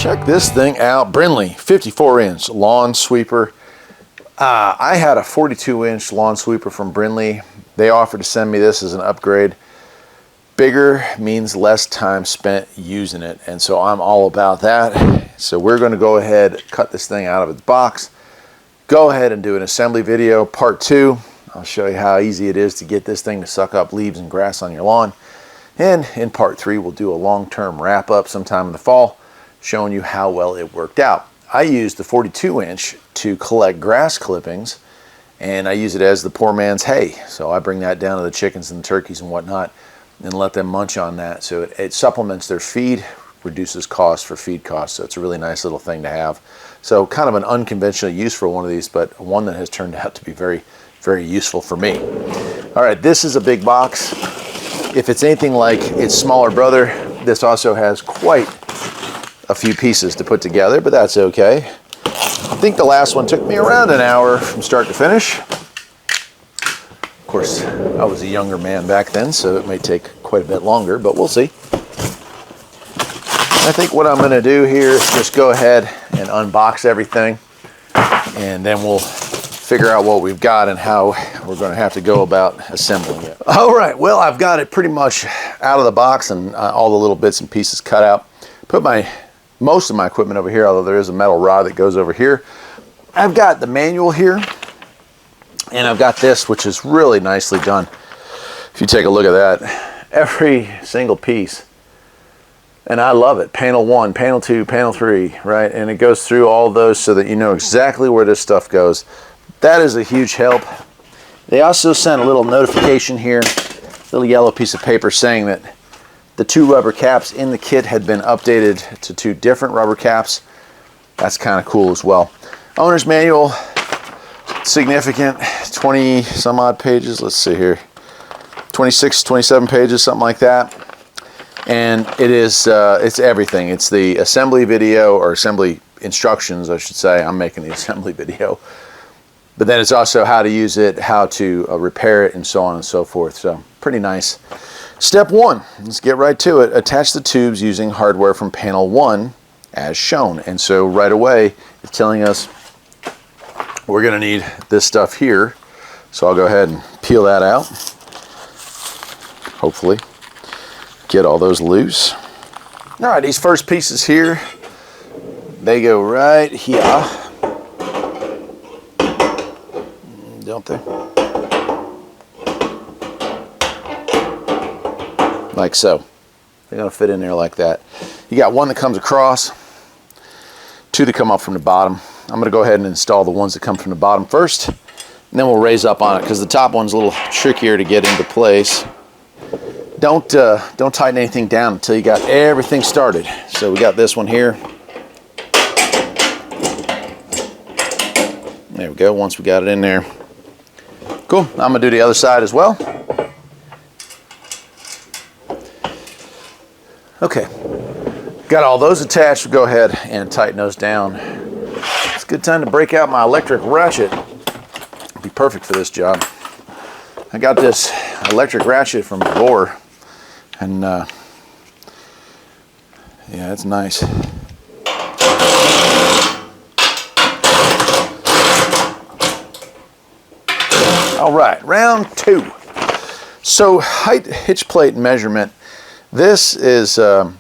Check this thing out. Brinly 54-inch lawn sweeper. I had a 42-inch lawn sweeper from Brinly. They offered to send me this as an upgrade. Bigger means less time spent using it, and so I'm all about that. So we're going to go ahead, cut this thing out of its box, go ahead and do an assembly video, part 2. I'll show you how easy it is to get this thing to suck up leaves and grass on your lawn. And in part 3, we'll do a long-term wrap-up sometime in the fall, showing you how well it worked out. I used the 42-inch to collect grass clippings, and I use it as the poor man's hay. So I bring that down to the chickens and the turkeys and whatnot and let them munch on that. So it supplements their feed, reduces costs for feed costs. So it's a really nice little thing to have. So kind of an unconventional use for one of these, but one that has turned out to be very, very useful for me. All right, this is a big box. If it's anything like its smaller brother, this also has quite a few pieces to put together, but that's okay. I think the last one took me around an hour from start to finish. Of course, I was a younger man back then, so it may take quite a bit longer, but we'll see. I think what I'm going to do here is just go ahead and unbox everything, and then we'll figure out what we've got and how we're going to have to go about assembling it. All right, well, I've got it pretty much out of the box and all the little bits and pieces cut out. Put most of my equipment over here, although there is a metal rod that goes over here. I've got the manual here, and I've got this, which is really nicely done. If you take a look at that, every single piece, and I love it. Panel 1, panel 2, panel 3, right? And it goes through all those so that you know exactly where this stuff goes. That is a huge help. They also sent a little notification here, a little yellow piece of paper saying that the 2 rubber caps in the kit had been updated to 2 different rubber caps. That's kind of cool as well. Owner's manual, significant, 20 some odd pages. Let's see here, 26, 27 pages, something like that. And it is, it's everything. It's the assembly video, or assembly instructions, I should say. I'm making the assembly video. But then it's also how to use it, how to repair it, and so on and so forth. So pretty nice. Step 1, let's get right to it. Attach the tubes using hardware from panel 1 as shown. And so right away, it's telling us we're going to need this stuff here. So I'll go ahead and peel that out. Hopefully get all those loose. All right, these first pieces here, they go right here. Don't they? Like so. They're going to fit in there like that. You got one that comes across, 2 that come up from the bottom. I'm going to go ahead and install the ones that come from the bottom first, and then we'll raise up on it because the top one's a little trickier to get into place. Don't tighten anything down until you got everything started. So we got this one here. There we go, once we got it in there. Cool, I'm going to do the other side as well. Okay, got all those attached. We'll go ahead and tighten those down. It's a good time to break out my electric ratchet. It'll be perfect for this job. I got this electric ratchet from Bor, and yeah, it's nice. All right, round 2. So height hitch plate measurement. This is the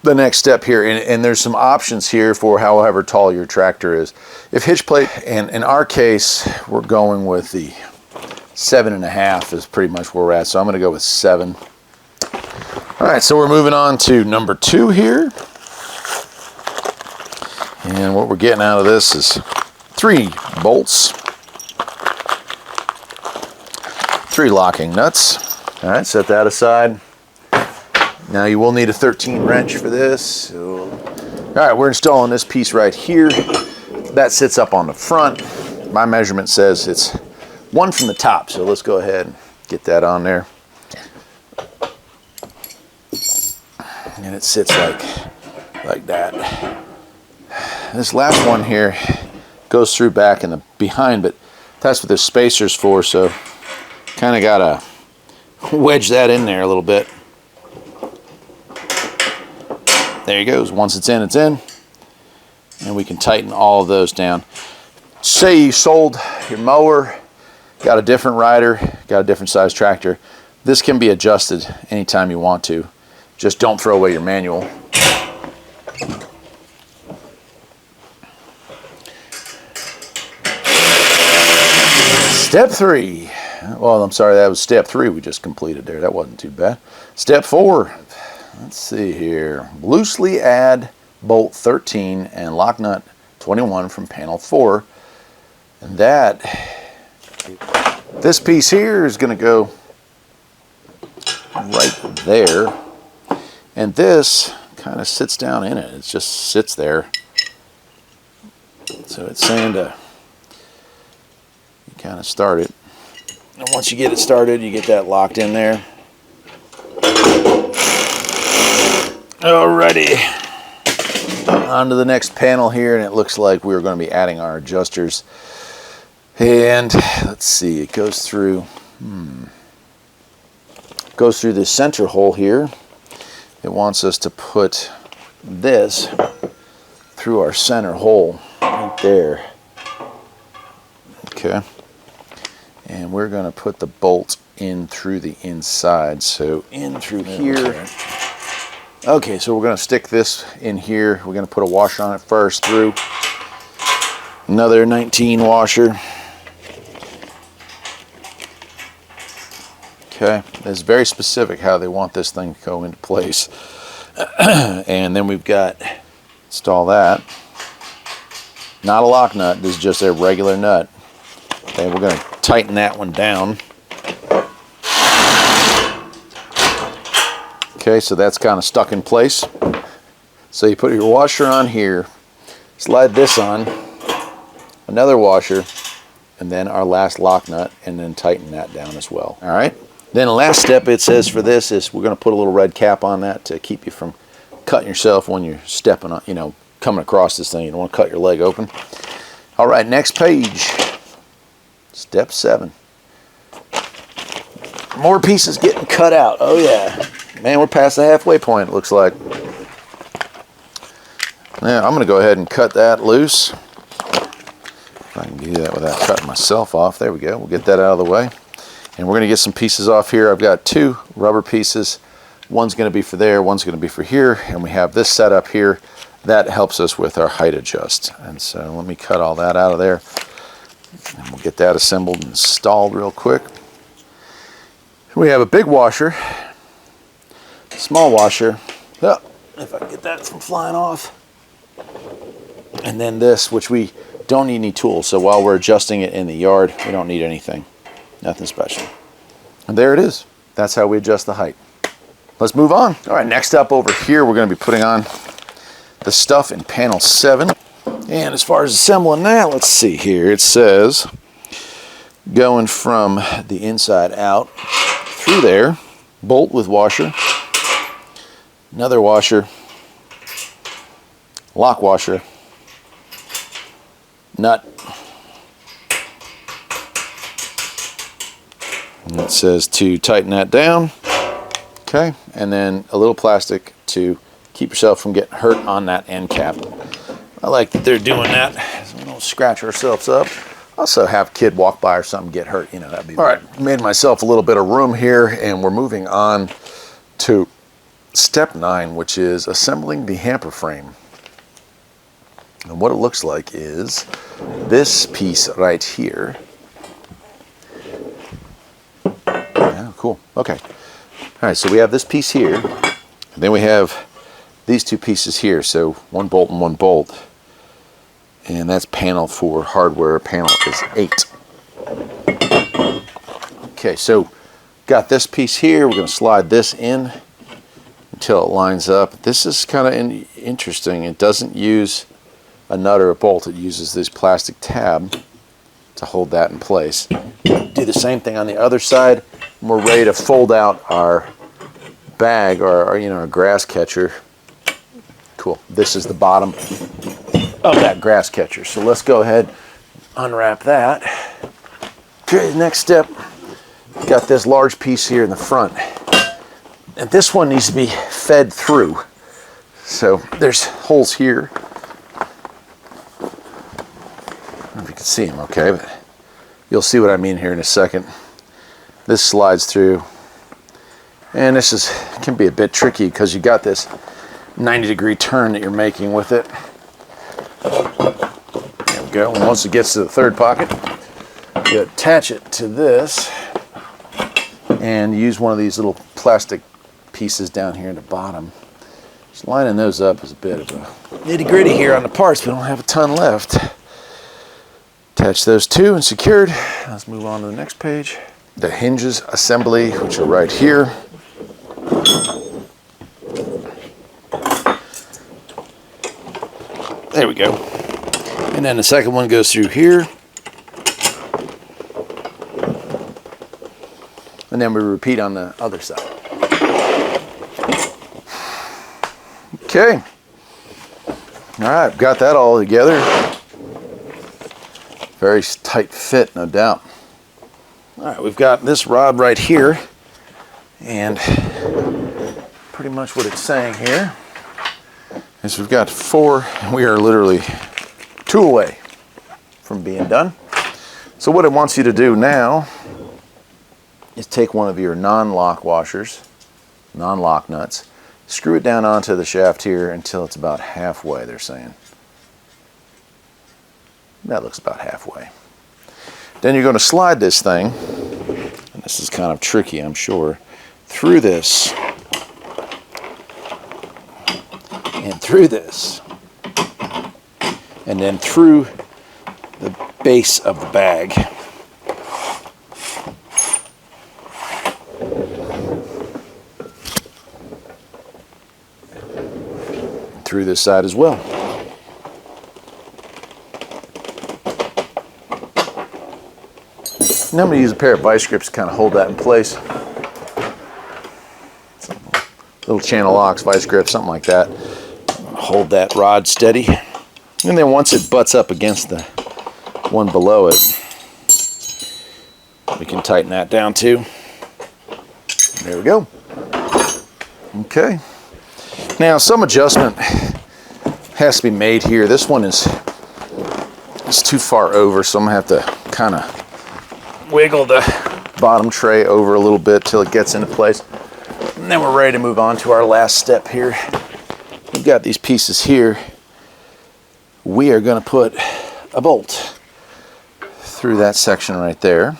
next step here, and there's some options here for however tall your tractor is. If hitch plate, and in our case, we're going with the 7.5 is pretty much where we're at, so I'm going to go with 7. All right, so we're moving on to number 2 here, and what we're getting out of this is 3 bolts, 3 locking nuts. All right, set that aside. Now you will need a 13 wrench for this. So, all right, we're installing this piece right here. That sits up on the front. My measurement says it's 1 from the top, so let's go ahead and get that on there. And it sits like that. This last one here goes through back and the behind, but that's what this spacer's for, so kind of gotta wedge that in there a little bit. there he goes. Once it's in, it's in. And we can tighten all of those down. Say you sold your mower, got a different rider, got a different size tractor. This can be adjusted anytime you want to. Just don't throw away your manual. Step 3. Well, I'm sorry, that was step 3 we just completed there. That wasn't too bad. Step 4. Let's see here. Loosely add bolt 13 and lock nut 21 from panel 4. And this piece here is going to go right there. And this kind of sits down in it. It just sits there. So it's saying to kind of start it. And once you get it started, you get that locked in there. Alrighty. On to the next panel here, and it looks like we're going to be adding our adjusters. And let's see, it goes through this center hole here. It wants us to put this through our center hole right there. Okay. And we're going to put the bolt in through the inside. So in through here. Okay, so we're going to stick this in here. We're going to put a washer on it first through. Another 19 washer. Okay, it's very specific how they want this thing to go into place. And then we've got, install that. Not a lock nut, this is just a regular nut. Okay, we're going to tighten that one down. Okay, so that's kind of stuck in place. So you put your washer on here, slide this on, another washer, and then our last lock nut, and then tighten that down as well. All right. Then the last step it says for this is we're going to put a little red cap on that to keep you from cutting yourself when you're stepping on, coming across this thing. You don't want to cut your leg open. All right, next page. Step 7. More pieces getting cut out. Oh yeah. Man, we're past the halfway point, it looks like. Now, I'm going to go ahead and cut that loose. If I can do that without cutting myself off. There we go. We'll get that out of the way. And we're going to get some pieces off here. I've got 2 rubber pieces. One's going to be for there, one's going to be for here. And we have this set up here. That helps us with our height adjust. And so let me cut all that out of there. And we'll get that assembled and installed real quick. We have a big washer, small washer. Oh, if I can get that from flying off. And then this, which we don't need any tools. So while we're adjusting it in the yard, we don't need anything. Nothing special. And there it is. That's how we adjust the height. Let's move on. All right, next up over here, we're going to be putting on the stuff in panel 7. And as far as assembling that, let's see here. It says going from the inside out through there, bolt with washer, another washer, lock washer, nut. And it says to tighten that down. Okay, and then a little plastic to keep yourself from getting hurt on that end cap. I like that they're doing that so we don't scratch ourselves up. Also have a kid walk by or something, get hurt, that'd be all right. Made myself a little bit of room here, and we're moving on to step 9, which is assembling the hamper frame. And what it looks like is this piece right here. Yeah, cool. Okay. All right, so we have this piece here, and then we have these 2 pieces here. So 1 bolt and 1 bolt. And that's panel 4 hardware. Panel is 8. Okay, so got this piece here. We're going to slide this in until it lines up. This is kind of interesting. It doesn't use a nut or a bolt. It uses this plastic tab to hold that in place. Do the same thing on the other side. We're ready to fold out our bag or our grass catcher. Cool. This is the bottom of that grass catcher. So let's go ahead, unwrap that. Okay, next step, got this large piece here in the front. And this one needs to be fed through. So there's holes here. I don't know if you can see them okay, but you'll see what I mean here in a second. This slides through, and this can be a bit tricky because you got this 90-degree turn that you're making with it. There we go. And once it gets to the third pocket, you attach it to this and use one of these little plastic pieces down here in the bottom. Just lining those up is a bit of a nitty-gritty here on the parts. We don't have a ton left. Attach those two and secured. Let's move on to the next page. The hinges assembly, which are right here. There we go. And then the second one goes through here. And then we repeat on the other side. Okay. All right, got that all together. Very tight fit, no doubt. All right, we've got this rod right here. And pretty much what it's saying here is we've got 4, and we are literally 2 away from being done. So what it wants you to do now is take one of your non-lock washers, non-lock nuts, screw it down onto the shaft here until it's about halfway, they're saying. That looks about halfway. Then you're going to slide this thing, and this is kind of tricky, I'm sure, through this, and through this, and then through the base of the bag. Through this side as well. Now I'm going to use a pair of vice grips to kind of hold that in place. Little channel locks, vice grips, something like that. Hold that rod steady. And then once it butts up against the one below it, we can tighten that down too. There we go. Okay. Now some adjustment has to be made here. This one is too far over, so I'm going to have to kind of wiggle the bottom tray over a little bit till it gets into place. And then we're ready to move on to our last step here. We've got these pieces here. We are going to put a bolt through that section right there.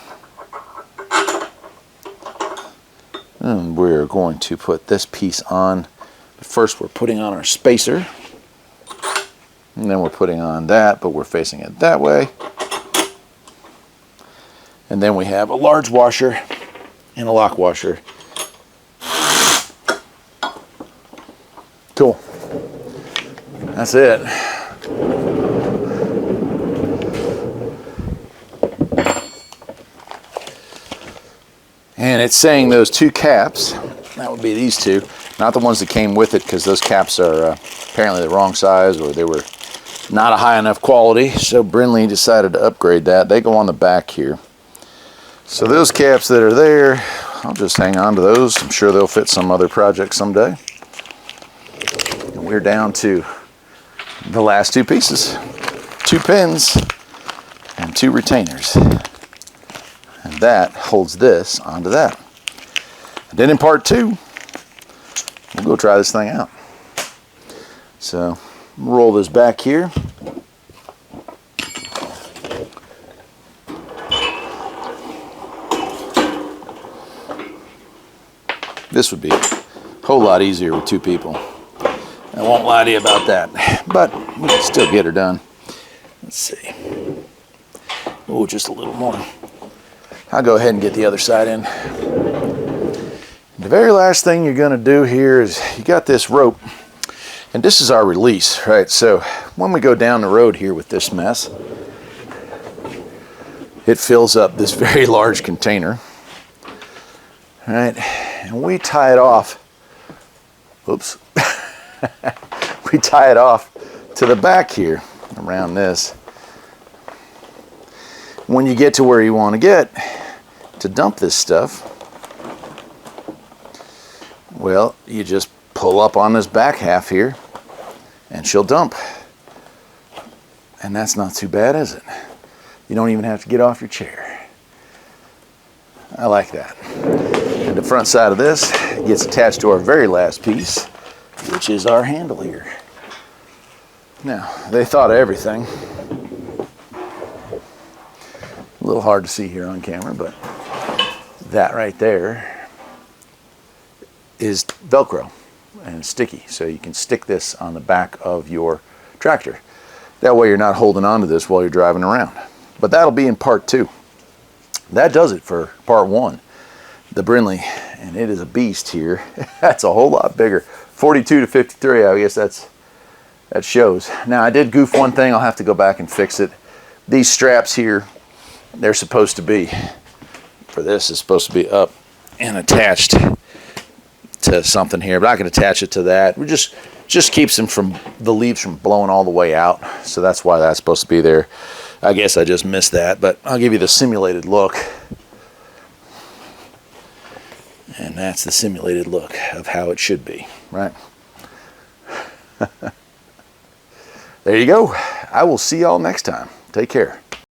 And we're going to put this piece on. But first we're putting on our spacer. And then we're putting on that, but we're facing it that way. And then we have a large washer and a lock washer. Cool. That's it. And it's saying those 2 caps, that would be these 2, not the ones that came with it, because those caps are apparently the wrong size, or they were not a high enough quality, so Brinly decided to upgrade that. They go on the back here. So those caps that are there, I'll just hang on to those. I'm sure they'll fit some other project someday. And we're down to the last 2 pieces. 2 pins and 2 retainers. And that holds this onto that. And then in part 2, we'll go try this thing out. So roll this back here. This would be a whole lot easier with 2 people. I won't lie to you about that, but we can still get her done. Let's see. Oh, just a little more. I'll go ahead and get the other side in. The very last thing you're going to do here is you got this rope, and this is our release, right? So when we go down the road here with this mess, it fills up this very large container, right? And we tie it off. Oops. We tie it off to the back here around this. When you get to where you want to get to dump this stuff, well, you just pull up on this back half here and she'll dump. And that's not too bad, is it? You don't even have to get off your chair. I like that. And the front side of this gets attached to our very last piece, which is our handle here. Now, they thought of everything. A little hard to see here on camera, but that right there is Velcro and sticky. So you can stick this on the back of your tractor. That way you're not holding on to this while you're driving around. But that'll be in part 2. That does it for part 1. The Brinly, and it is a beast here. That's a whole lot bigger. 42 to 53, I guess that shows. Now I did goof one thing, I'll have to go back and fix it. These straps here, they're supposed to be, for this, is supposed to be up and attached to something here, but I can attach it to that. We just keeps them from the leaves from blowing all the way out, so that's why that's supposed to be there. I guess I just missed that, but I'll give you the simulated look. And that's the simulated look of how it should be, right? There you go. I will see y'all next time. Take care.